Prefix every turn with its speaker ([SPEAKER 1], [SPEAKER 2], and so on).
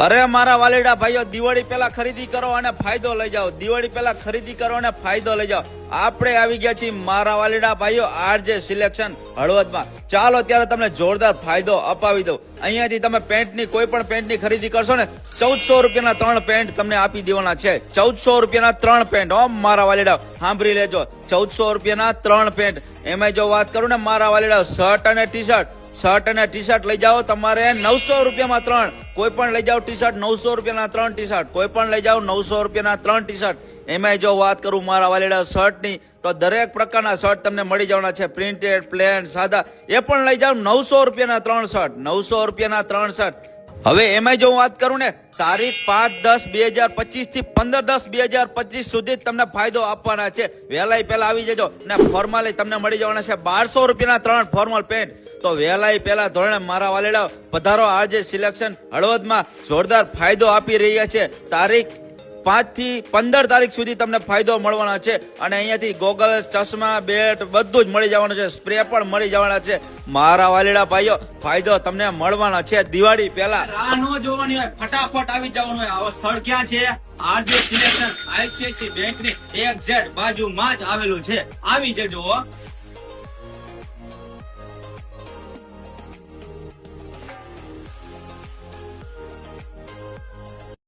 [SPEAKER 1] અરે મારા વાલીડા ભાઈઓ, દિવાળી પહેલા ખરીદી કરો અને ફાયદો લઈ જાઓ. દિવાળી પહેલા ખરીદી કરો અને ફાયદો લઈ જાઓ. આપણે આવી ગયા છીએ મારા વાલીડા ભાઈઓ આરજે સિલેક્શન હળવદમાં. ચાલો ત્યારે તમને જોરદાર ફાયદો અપાવી દઉં. અહીંયાથી તમે પેન્ટની કોઈ પણ પેન્ટની ખરીદી કરશો ને 1400 રૂપિયાના 3 પેન્ટ તમને આપી દેવાના છે. 1400 રૂપિયાના 3 પેન્ટ. હો મારા વાલીડા, સાંભળી લેજો, 1400 રૂપિયાના 3 પેન્ટ. એમાં જો વાત કરું ને મારા વાલીડા, શર્ટ અને ટી શર્ટ લઈ જાઓ તમારે 900 રૂપિયામાં 3. કોઈ પણ લઈ જાઓ ટી શર્ટ 900 રૂપિયાના 3 ટી શર્ટ. કોઈ પણ લઈ જાઓ 900 રૂપિયાના 3 ટી શર્ટ. એમાં જો વાત કરું મારા વાલીડા શર્ટની, તો દરેક પ્રકારના શર્ટ તમને મળી જવાના છે. પ્રિન્ટેડ, પ્લેન, સાદા. એ પણ લઈ જાઓ 900 રૂપિયાના 3 શર્ટ. 900 રૂપિયાના 3 શર્ટ. હવે એમાં જો વાત કરું ને, તારીખ 5/10/2025 થી 15/10/2025 સુધી તમને ફાયદો આપવાના છે. વહેલાઈ પહેલા આવી જજો. ને ફોર્મલી તમને મળી જવાના છે 1200 રૂપિયાના 3 ફોર્મલ પેન્ટ. તો વહેલાઈ પહેલા ધોરણે મારા વાલીડા પધારો આરજે સિલેક્શન હળવદમાં. જોરદાર ફાયદો આપી રહ્યા છે. તારીખ 5 થી 15 તારીખ સુધી તમને ફાયદો મળવાનો છે. અને અહીંયાથી ગોગલ્સ, ચશ્મા, બેટ બધું જ મળી જવાનું છે. સ્પ્રે પણ મળી જવાના છે. મારા વાલીડા ભાઈઓ, ફાયદો તમને મળવાનો છે દિવાળી પહેલા.
[SPEAKER 2] રાહ ન જોવાની હોય, ફટાફટ આવી જવાનું હોય. આવો સ્થળ ક્યાં છે? આરજે સિલેક્શન ICICI બેંક ની એક્ઝેક્ટ બાજુમાં જ આવેલું છે. આવી જજો.